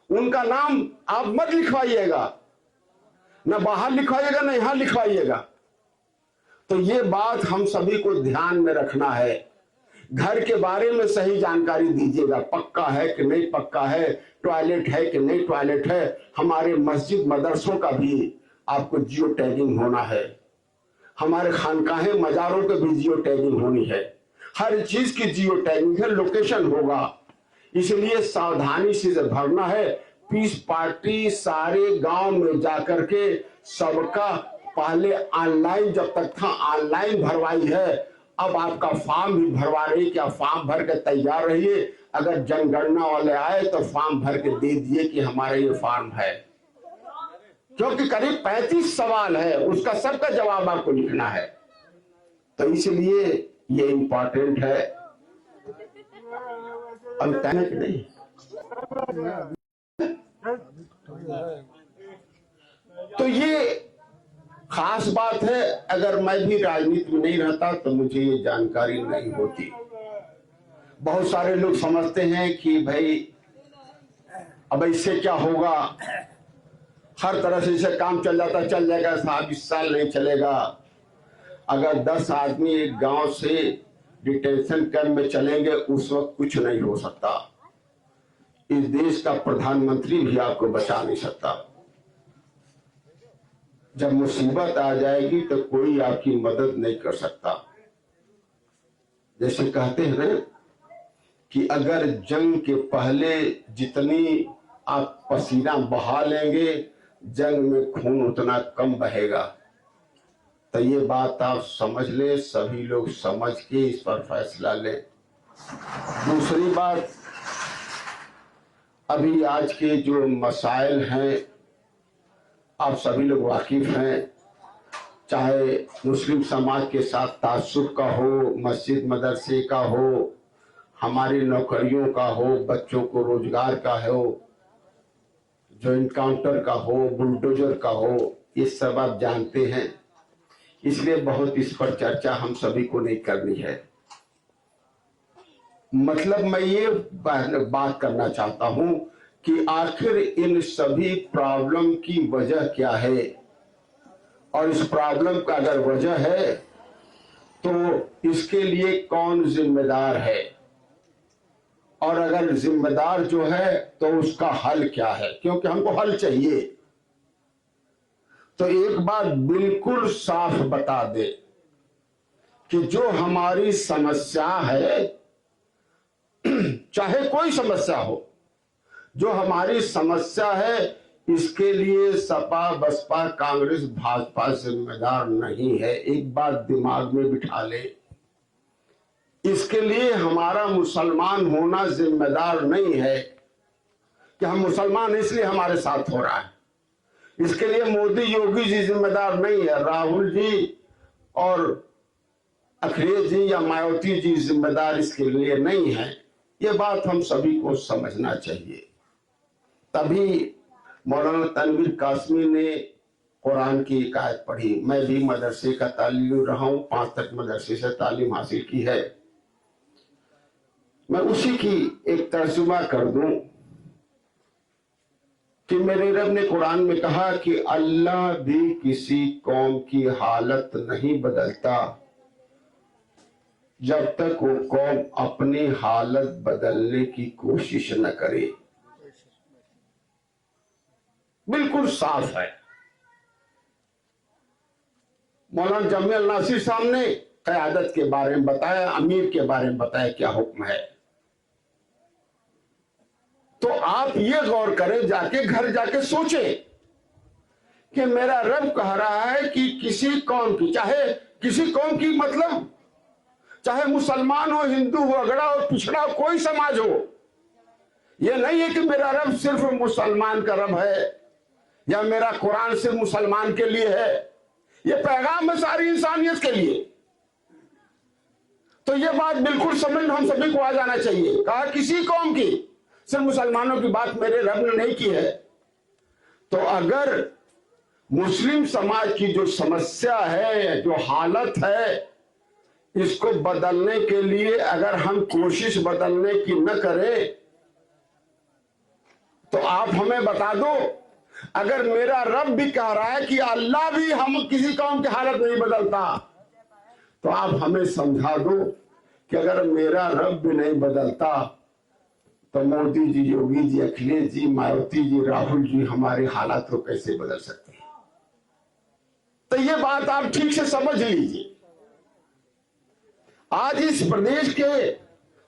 उनका नाम आप मत लिखवाइएगा, ना बाहर लिखवाइएगा ना यहां लिखवाइएगा। तो ये बात हम सभी को ध्यान में रखना है। घर के बारे में सही जानकारी दीजिएगा, पक्का है कि नहीं पक्का है, टॉयलेट है कि नहीं टॉयलेट है। हमारे मस्जिद मदरसों का भी आपको जियो टैगिंग होना है, हमारे खानकाहें मजारों के भी जियो टैगिंग होनी है, हर चीज की जियो टैगिंग है, लोकेशन होगा। इसलिए सावधानी से भरना है। पीस पार्टी सारे गांव में जाकर के सबका पहले ऑनलाइन, जब तक था ऑनलाइन भरवाई है, अब आपका फॉर्म भी भरवा रही। क्या फॉर्म भर के तैयार रहिए, अगर जनगणना वाले आए तो फॉर्म भर के दे दिए कि हमारा ये फॉर्म है, क्योंकि करीब 35 सवाल है, उसका सबका जवाब आपको लिखना है। तो इसलिए ये इम्पोर्टेंट है। अब कहने की नहीं, तो ये खास बात है। अगर मैं भी राजनीति में नहीं रहता तो मुझे ये जानकारी नहीं होती। बहुत सारे लोग समझते हैं कि भाई अब इससे क्या होगा, हर तरह से इसे काम चल जाता, चल जाएगा साहब, इस साल नहीं चलेगा। अगर 10 आदमी एक गांव से डिटेंशन कैंप में चलेंगे उस वक्त कुछ नहीं हो सकता। इस देश का प्रधानमंत्री भी आपको बचा नहीं सकता। जब मुसीबत आ जाएगी तो कोई आपकी मदद नहीं कर सकता। जैसे कहते हैं ना कि अगर जंग के पहले जितनी आप पसीना बहा लेंगे, जंग में खून उतना कम बहेगा। तो ये बात आप समझ ले, सभी लोग समझ के इस पर फैसला लें। दूसरी बात, अभी आज के जो मसाइल हैं आप सभी लोग वाकिफ हैं, चाहे मुस्लिम समाज के साथ तासुब का हो, मस्जिद मदरसे का हो, हमारी नौकरियों का हो, बच्चों को रोजगार का हो, जो इनकाउंटर का हो, बुलडोजर का हो, ये सब आप जानते हैं। इसलिए बहुत इस पर चर्चा हम सभी को नहीं करनी है। मतलब मैं ये बात करना चाहता हूं कि आखिर इन सभी प्रॉब्लम की वजह क्या है, और इस प्रॉब्लम का अगर वजह है तो इसके लिए कौन जिम्मेदार है, और अगर जिम्मेदार जो है तो उसका हल क्या है, क्योंकि हमको हल चाहिए। तो एक बात बिल्कुल साफ बता दे कि जो हमारी समस्या है, चाहे कोई समस्या हो, जो हमारी समस्या है, इसके लिए सपा बसपा कांग्रेस भाजपा जिम्मेदार नहीं है। एक बात दिमाग में बिठा ले, इसके लिए हमारा मुसलमान होना जिम्मेदार नहीं है कि हम मुसलमान इसलिए हमारे साथ हो रहा है। इसके लिए मोदी योगी जी जिम्मेदार नहीं है, राहुल जी और अखिलेश जी या मायावती जी जिम्मेदार इसके लिए नहीं है। ये बात हम सभी को समझना चाहिए। तभी मौलाना तनवीर कासमी ने कुरान की एक आयत पढ़ी। मैं भी मदरसे का तालिम रहा हूं, 5 तक मदरसे से तालीम हासिल की है। मैं उसी की एक तर्जुमा कर दूं कि मेरे रब ने कुरान में कहा कि अल्लाह भी किसी कौम की हालत नहीं बदलता जब तक वो कौम अपनी हालत बदलने की कोशिश न करे। बिल्कुल साफ है। मौलाना जमील नासिर साहब ने क़यादत के बारे में बताया, अमीर के बारे में बताया क्या हुक्म है। तो आप ये गौर करें, जाके घर जाके सोचें कि मेरा रब कह रहा है कि किसी कौम की, चाहे किसी कौम की मतलब चाहे मुसलमान हो, हिंदू हो, अगड़ा हो, पिछड़ा हो, कोई समाज हो, ये नहीं है कि मेरा रब सिर्फ मुसलमान का रब है या मेरा कुरान सिर्फ मुसलमान के लिए है। ये पैगाम है सारी इंसानियत के लिए। तो ये बात बिल्कुल समझ में हम सभी को आ जाना चाहिए। कहा किसी कौम की, सिर्फ मुसलमानों की बात मेरे रब ने नहीं की है। तो अगर मुस्लिम समाज की जो समस्या है, जो हालत है, इसको बदलने के लिए अगर हम कोशिश बदलने की न करें तो आप हमें बता दो, अगर मेरा रब भी कह रहा है कि अल्लाह भी हम किसी कौम की हालत नहीं बदलता, तो आप हमें समझा दो कि अगर मेरा रब भी नहीं बदलता तो मोदी जी, योगी जी, अखिलेश जी, मायावती जी, राहुल जी हमारी हालात को कैसे बदल सकते हैं। तो ये बात आप ठीक से समझ लीजिए। आज इस प्रदेश के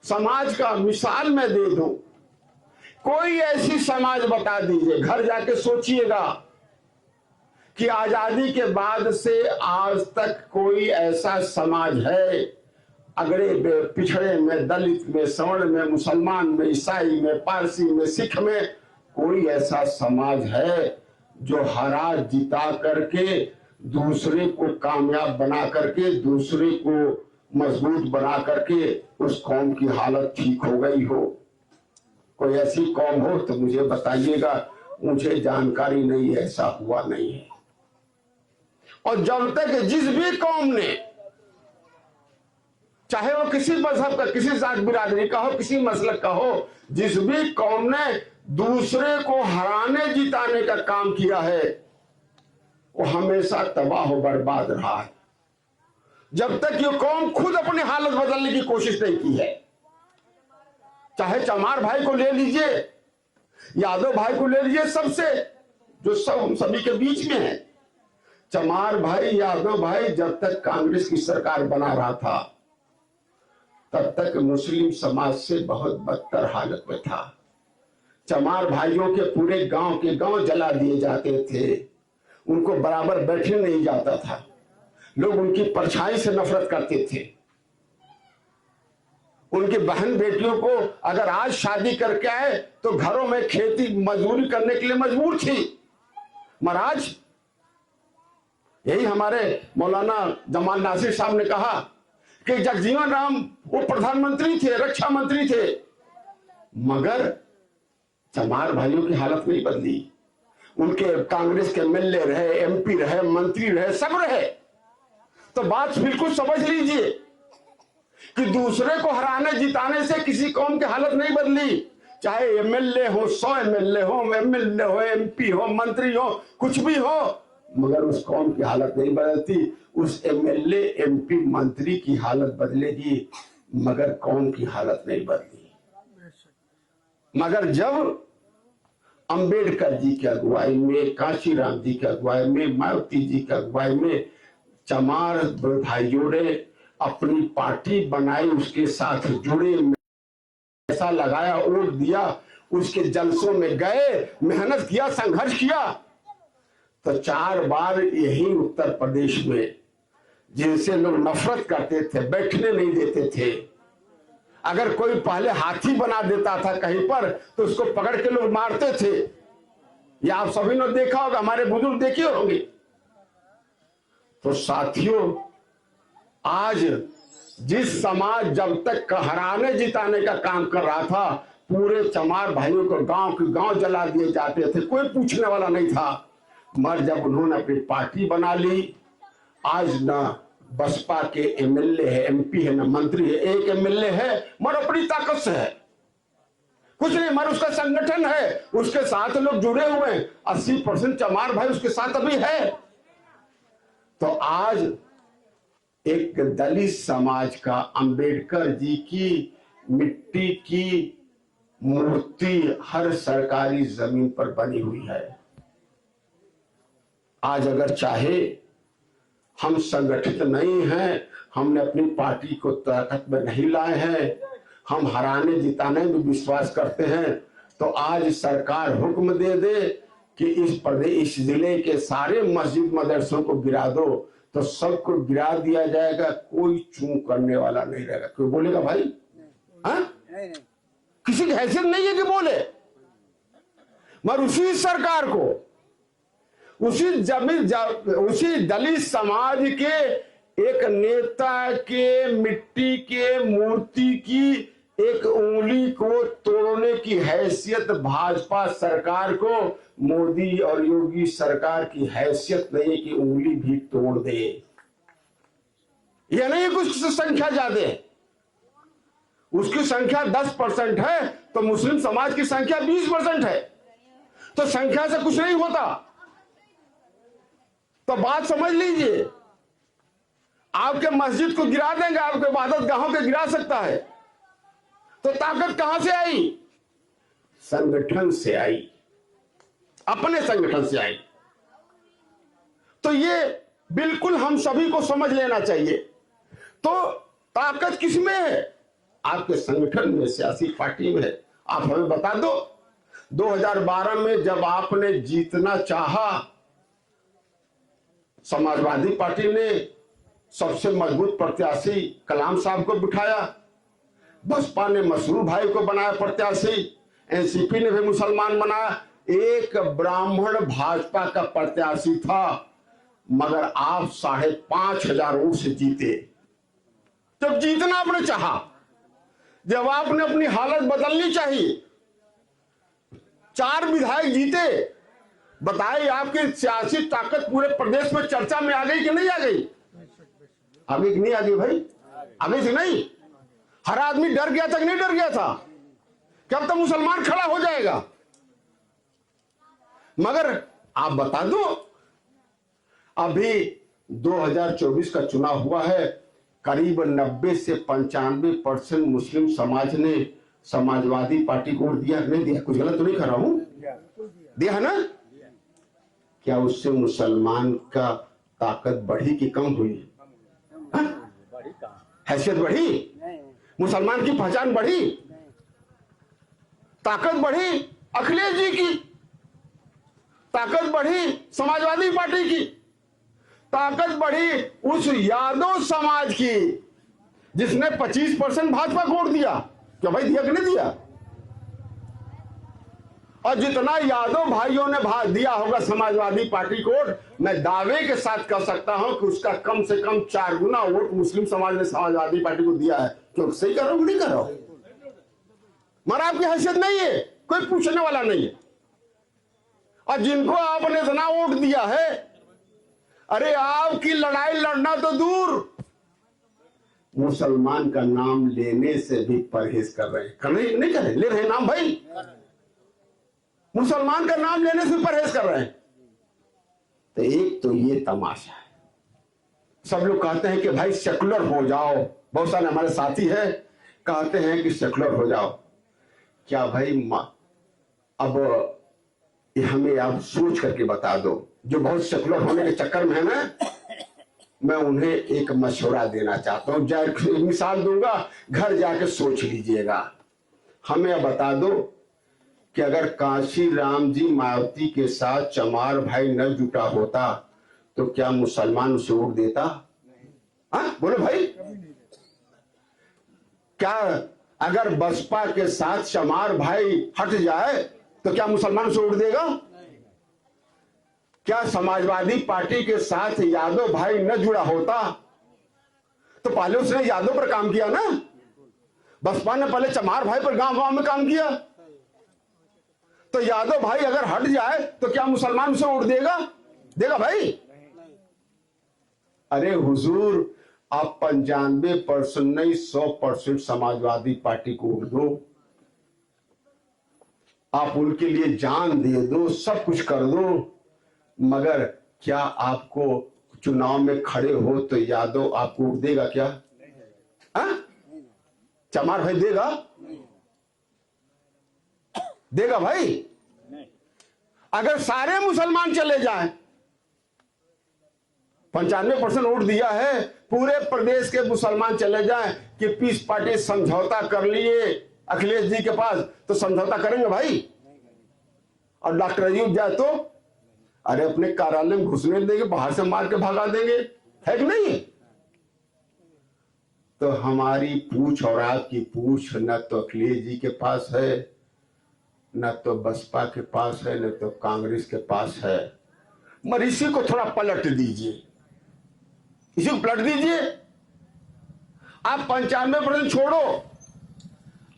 समाज का मिसाल मैं दे दूं, कोई ऐसी समाज बता दीजिए, घर जाके सोचिएगा कि आजादी के बाद से आज तक कोई ऐसा समाज है, अगड़े में, पिछड़े में, दलित में, सवर्ण में, मुसलमान में, ईसाई में, पारसी में, सिख में, कोई ऐसा समाज है जो हरा जिता करके दूसरे को कामयाब बना करके, दूसरे को मजबूत बना करके उस कौम की हालत ठीक हो गई हो। कोई ऐसी कौम हो तो मुझे बताइएगा, मुझे जानकारी नहीं, ऐसा हुआ नहीं है। और जब तक जिस भी कौम ने, चाहे वो किसी मजहब का, किसी जात बिरादरी का हो, किसी मसलक का हो, जिस भी कौम ने दूसरे को हराने जिताने का काम किया है वो हमेशा तबाह हो बर्बाद रहा है। जब तक ये कौम खुद अपनी हालत बदलने की कोशिश नहीं की है। चाहे चमार भाई को ले लीजिए, यादव भाई को ले लीजिए, सबसे जो सब हम सभी के बीच में है। चमार भाई, यादव भाई जब तक कांग्रेस की सरकार बना रहा था तब तक मुस्लिम समाज से बहुत बदतर हालत में था। चमार भाइयों के पूरे गांव के गांव जला दिए जाते थे, उनको बराबर बैठने नहीं जाता था, लोग उनकी परछाई से नफरत करते थे। उनकी बहन बेटियों को अगर आज शादी करके आए तो घरों में खेती मजदूरी करने के लिए मजबूर थी। महाराज, यही हमारे मौलाना जमाल नासिर साहब ने कहा कि जगजीवन राम वो प्रधानमंत्री थे, रक्षा मंत्री थे, मगर चमार भाइयों की हालत नहीं बदली। उनके कांग्रेस के एमएलए रहे, एमपी रहे, मंत्री रहे, सब रहे। तो बात बिल्कुल समझ लीजिए कि दूसरे को हराने जिताने से किसी कौम की हालत नहीं बदली। चाहे एमएलए हो, 100 एमएलए हो, एमपी हो, मंत्री हो, कुछ भी हो, मगर उस कौम की हालत नहीं बदलती। उस एमएलए, एमपी, मंत्री की हालत बदलेगी, मगर कौम की हालत नहीं बदली। मगर जब अंबेडकर जी की अगुवाई में, काशीराम जी की अगुवाई में, मायावती जी की अगुवाई में चमार भाइयों ने अपनी पार्टी बनाई, उसके साथ जुड़े, पैसा लगाया, वोट दिया, उसके जलसों में गए, मेहनत किया, संघर्ष किया, तो 4 बार यही उत्तर प्रदेश में जिनसे लोग नफरत करते थे, बैठने नहीं देते थे, अगर कोई पहले हाथी बना देता था कहीं पर तो उसको पकड़ के लोग मारते थे। या आप सभी ने देखा होगा, हमारे बुजुर्ग देखे होंगे। तो साथियों, आज जिस समाज जब तक हराने जिताने का काम कर रहा था, पूरे चमार भाइयों को गांव के गांव जला दिए जाते थे, कोई पूछने वाला नहीं था। मगर जब उन्होंने अपनी पार्टी बना ली, आज ना बसपा के एमएलए है, एमपी है, ना मंत्री है, एक एमएलए है, मगर अपनी ताकत से है, कुछ नहीं, मगर उसका संगठन है, उसके साथ लोग जुड़े हुए हैं, 80% चमार भाई उसके साथ अभी है। तो आज एक दलित समाज का अंबेडकर जी की मिट्टी की मूर्ति हर सरकारी जमीन पर बनी हुई है। आज अगर चाहे, हम संगठित नहीं हैं, हमने अपनी पार्टी को ताकत में नहीं लाए हैं, हम हराने जिताने में विश्वास करते हैं, तो आज सरकार हुक्म दे दे कि इस प्रदेश, इस जिले के सारे मस्जिद मदरसों को गिरा दो, तो सबको गिरा दिया जाएगा, कोई चूं करने वाला नहीं रहेगा। कोई बोलेगा भाई, हाँ, किसी की हैसियत नहीं है कि बोले। मगर उसी सरकार को, उसी दलित समाज के एक नेता के मिट्टी के मूर्ति की एक उंगली को तोड़ने की हैसियत भाजपा सरकार को, मोदी और योगी सरकार की हैसियत नहीं कि उंगली भी तोड़ दे। यह नहीं कुछ संख्या ज्यादा है, उसकी संख्या 10% है तो मुस्लिम समाज की संख्या 20% है, तो संख्या से कुछ नहीं होता। तो बात समझ लीजिए, आपके मस्जिद को गिरा देंगे, आपके इबादत गाहों को गिरा सकता है, तो ताकत कहां से आई? संगठन से आई, अपने संगठन से आई। तो ये बिल्कुल हम सभी को समझ लेना चाहिए। तो ताकत किसमें है? आपके संगठन में, सियासी पार्टी में है। आप हमें बता दो, 2012 में जब आपने जीतना चाहा, समाजवादी पार्टी ने सबसे मजबूत प्रत्याशी कलाम साहब को बिठाया, बसपा ने मसरूर भाई को बनाया प्रत्याशी, एनसीपी ने भी मुसलमान बनाया, एक ब्राह्मण भाजपा का प्रत्याशी था, मगर आप 5,500 वोट से जीते। जब जीतना आपने चाहा, जब आपने अपनी हालत बदलनी चाहिए, 4 विधायक जीते। बताइए आपकी सियासी ताकत पूरे प्रदेश में चर्चा में आ गई कि नहीं आ गई? आ गई कि नहीं आ गई भाई? आ गई थी नहीं? हर आदमी डर गया था कि नहीं डर गया था कि अब तो मुसलमान खड़ा हो जाएगा। मगर आप बता दो, अभी 2024 का चुनाव हुआ है, करीब 90 से 95% मुस्लिम समाज ने समाजवादी पार्टी को वोट दिया नहीं दिया? कुछ गलत तो नहीं कर रहा हूं? दिया है ना? क्या उससे मुसलमान का ताकत बढ़ी कि कम हुई? हैसियत बढ़ी? मुसलमान की पहचान बढ़ी? ताकत बढ़ी? अखिलेश जी की ताकत बढ़ी? समाजवादी पार्टी की ताकत बढ़ी? उस यादव समाज की जिसने 25% भाजपा को वोट दिया? क्या भाई दिया कि नहीं दिया? और जितना यादव भाइयों ने दिया होगा समाजवादी पार्टी को वोट, मैं दावे के साथ कह सकता हूं कि उसका कम से कम 4 गुना वोट मुस्लिम समाज ने समाजवादी पार्टी को दिया है। क्यों? सही कर रहा हूं नहीं कर रहा हूं? मगर आपकी हैसियत नहीं है, कोई पूछने वाला नहीं है। और जिनको आपने इतना वोट दिया है, अरे आपकी लड़ाई लड़ना तो दूर, मुसलमान का नाम लेने से भी परहेज कर रहे हैं। कर नहीं कर रहे? ले रहे नाम भाई, मुसलमान का नाम लेने से परहेज कर रहे हैं। तो एक तो ये तमाशा है। सब लोग कहते हैं कि भाई सेकुलर हो जाओ, बहुत सारे हमारे साथी हैं कहते हैं कि सेकुलर हो जाओ। क्या भाई अब हमें आप सोच करके बता दो, जो बहुत सेकुलर होने के चक्कर में है ना, मैं उन्हें एक मशवरा देना चाहता हूं। एक मिसाल दूंगा, घर जाके सोच लीजिएगा। हमें बता दो कि अगर काशी राम जी मायावती के साथ चमार भाई न जुटा होता तो क्या मुसलमान उसे वोट देता? हाँ बोलो भाई। क्या अगर बसपा के साथ चमार भाई हट जाए तो क्या मुसलमान उसे वोट देगा? क्या समाजवादी पार्टी के साथ यादव भाई न जुड़ा होता तो पहले उसने यादव पर काम किया ना? बसपा ने पहले चमार भाई पर गांव गांव में काम किया। तो यादव भाई अगर हट जाए तो क्या मुसलमान उसे वोट देगा? देगा भाई? अरे हुजूर, आप 95% नहीं 100% समाजवादी पार्टी को वोट दो, आप उनके लिए जान दे दो, सब कुछ कर दो, मगर क्या आपको चुनाव में खड़े हो तो यादव आपको वोट देगा क्या? चमार भाई देगा? देगा भाई? अगर सारे मुसलमान चले जाएं, 95% वोट दिया है, पूरे प्रदेश के मुसलमान चले जाएं कि पीस पार्टी समझौता कर लिए अखिलेश जी के पास, तो समझौता करेंगे भाई? और डॉक्टर अयूब जाए तो अरे अपने कार्यालय में घुसने देंगे, बाहर से मार के भगा देंगे, है कि नहीं? तो हमारी पूछ और आपकी पूछ न तो अखिलेश जी के पास है, न तो बसपा के पास है, न तो कांग्रेस के पास है। मगर इसी को थोड़ा पलट दीजिए, इसी को पलट दीजिए। आप 95% छोड़ो,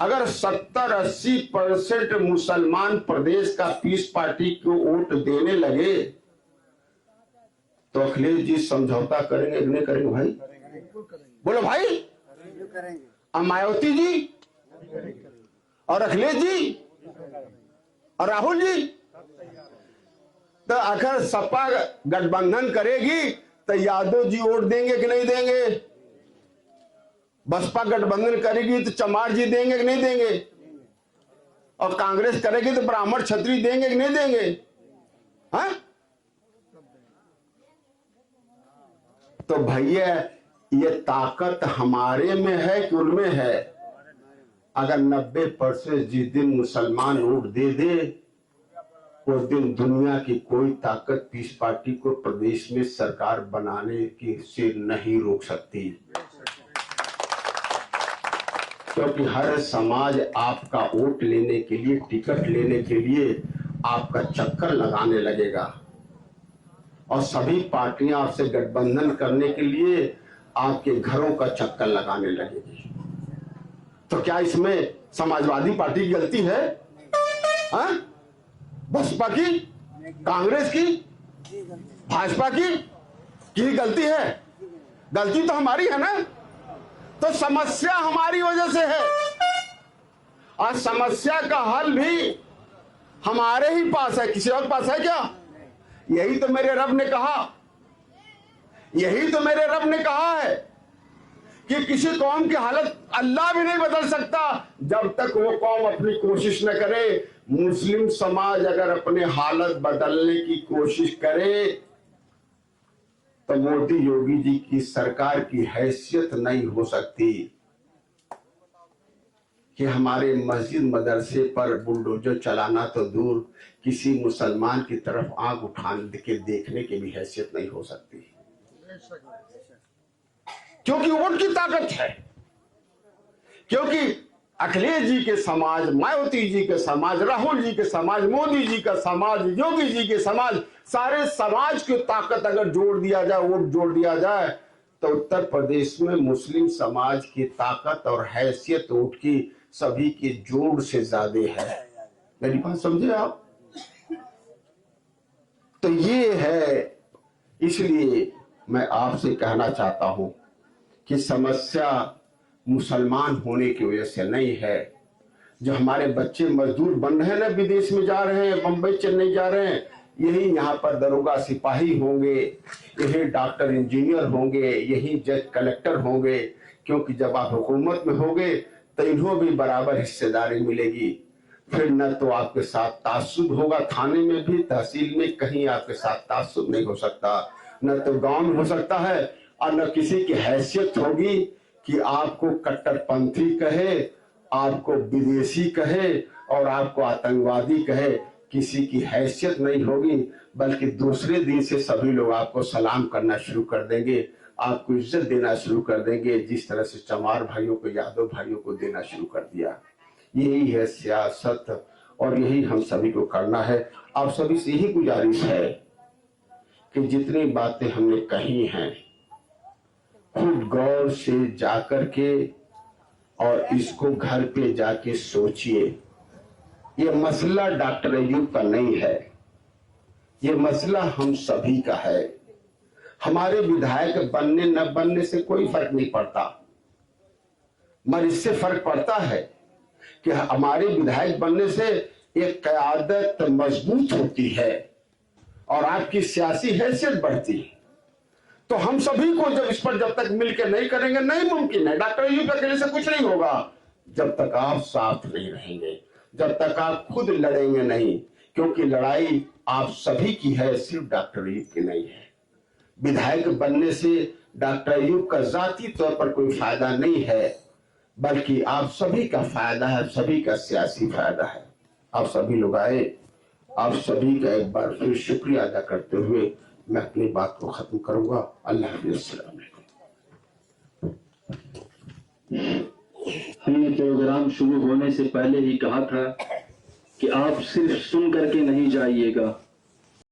अगर 70-80% मुसलमान प्रदेश का पीस पार्टी को वोट देने लगे तो अखिलेश जी समझौता करेंगे कि नहीं करेंगे भाई? बोलो भाई। मायावती जी और अखिलेश जी और राहुल जी, तो अगर सपा गठबंधन करेगी तो यादव जी वोट देंगे कि नहीं देंगे? बसपा गठबंधन करेगी तो चमार जी देंगे कि नहीं देंगे? और कांग्रेस करेगी तो ब्राह्मण क्षत्रिय देंगे कि नहीं देंगे? हाँ? तो भैया ये ताकत हमारे में है कि उनमें है? अगर 90% जिस दिन मुसलमान वोट दे दे उस दिन दुनिया की कोई ताकत पीस पार्टी को प्रदेश में सरकार बनाने की से नहीं रोक सकती, क्योंकि हर समाज आपका वोट लेने के लिए, टिकट लेने के लिए आपका चक्कर लगाने लगेगा। और सभी पार्टियां आपसे गठबंधन करने के लिए आपके घरों का चक्कर लगाने लगेगी। तो क्या इसमें समाजवादी पार्टी की गलती है? हाँ? बसपा की, कांग्रेस की, भाजपा की गलती है? गलती तो हमारी है ना। तो समस्या हमारी वजह से है और समस्या का हल भी हमारे ही पास है, किसी और पास है क्या? यही तो मेरे रब ने कहा, यही तो मेरे रब ने कहा है कि किसी कौम की हालत अल्लाह भी नहीं बदल सकता जब तक वो कौम अपनी कोशिश न करे। मुस्लिम समाज अगर अपने हालत बदलने की कोशिश करे तो मोदी योगी जी की सरकार की हैसियत नहीं हो सकती कि हमारे मस्जिद मदरसे पर बुलडोजर चलाना तो दूर, किसी मुसलमान की तरफ आंख उठाने के देखने की भी हैसियत नहीं हो सकती, क्योंकि वोट की ताकत है। क्योंकि अखिलेश जी के समाज, मायावती जी के समाज, राहुल जी के समाज, मोदी जी का समाज, योगी जी के समाज, सारे समाज की ताकत अगर जोड़ दिया जाए, वोट जोड़ दिया जाए, तो उत्तर प्रदेश में मुस्लिम समाज की ताकत और हैसियत वोट की सभी के जोड़ से ज्यादा है। मेरी बात समझे आप? तो ये है, इसलिए मैं आपसे कहना चाहता हूं कि समस्या मुसलमान होने की वजह से नहीं है। जो हमारे बच्चे मजदूर बन रहे हैं ना, विदेश में जा रहे हैं, बंबई चेन्नई जा रहे हैं, यही यहाँ पर दरोगा सिपाही होंगे, यही डॉक्टर इंजीनियर होंगे, यही जज कलेक्टर होंगे, क्योंकि जब आप हुकूमत में होंगे तो इन्हों भी बराबर हिस्सेदारी मिलेगी। फिर न तो आपके साथ तासुब होगा, थाने में भी, तहसील में, कहीं आपके साथ तासुब नहीं हो सकता, न तो गांव में हो सकता है, और न किसी की हैसियत होगी कि आपको कट्टरपंथी कहे, आपको विदेशी कहे और आपको आतंकवादी कहे। किसी की हैसियत नहीं होगी, बल्कि दूसरे दिन से सभी लोग आपको सलाम करना शुरू कर देंगे, आपको इज्जत देना शुरू कर देंगे, जिस तरह से चमार भाइयों को, यादव भाइयों को देना शुरू कर दिया। यही है सियासत और यही हम सभी को करना है। आप सभी से यही गुजारिश है कि जितनी बातें हमने कही हैं खुद गौर से जाकर के और इसको घर पे जाके सोचिए। ये मसला डॉक्टर अयूब का नहीं है, ये मसला हम सभी का है। हमारे विधायक बनने न बनने से कोई फर्क नहीं पड़ता, मगर इससे फर्क पड़ता है कि हमारे विधायक बनने से एक क़यादत मजबूत होती है और आपकी सियासी हैसियत बढ़ती है। तो हम सभी को जब इस पर जब तक मिलकर नहीं करेंगे, नहीं मुमकिन है। डॉक्टर अयूब अकेले से कुछ नहीं होगा जब तक आप साथ नहीं रहेंगे, जब तक आप खुद लड़ेंगे नहीं, क्योंकि लड़ाई आप सभी की है, सिर्फ डॉक्टर अयूब की नहीं है। विधायक बनने से डॉक्टर अयूब का जाती तौर पर कोई फायदा नहीं है, बल्कि आप सभी का फायदा है, सभी का सियासी फायदा है। आप सभी लोग आए, आप सभी का एक बार फिर शुक्रिया अदा करते हुए मैं अपनी बात को खत्म करूंगा। अल्लाह हाफ़िज़। हमने प्रोग्राम शुरू होने से पहले ही कहा था कि आप सिर्फ सुन करके नहीं जाइएगा,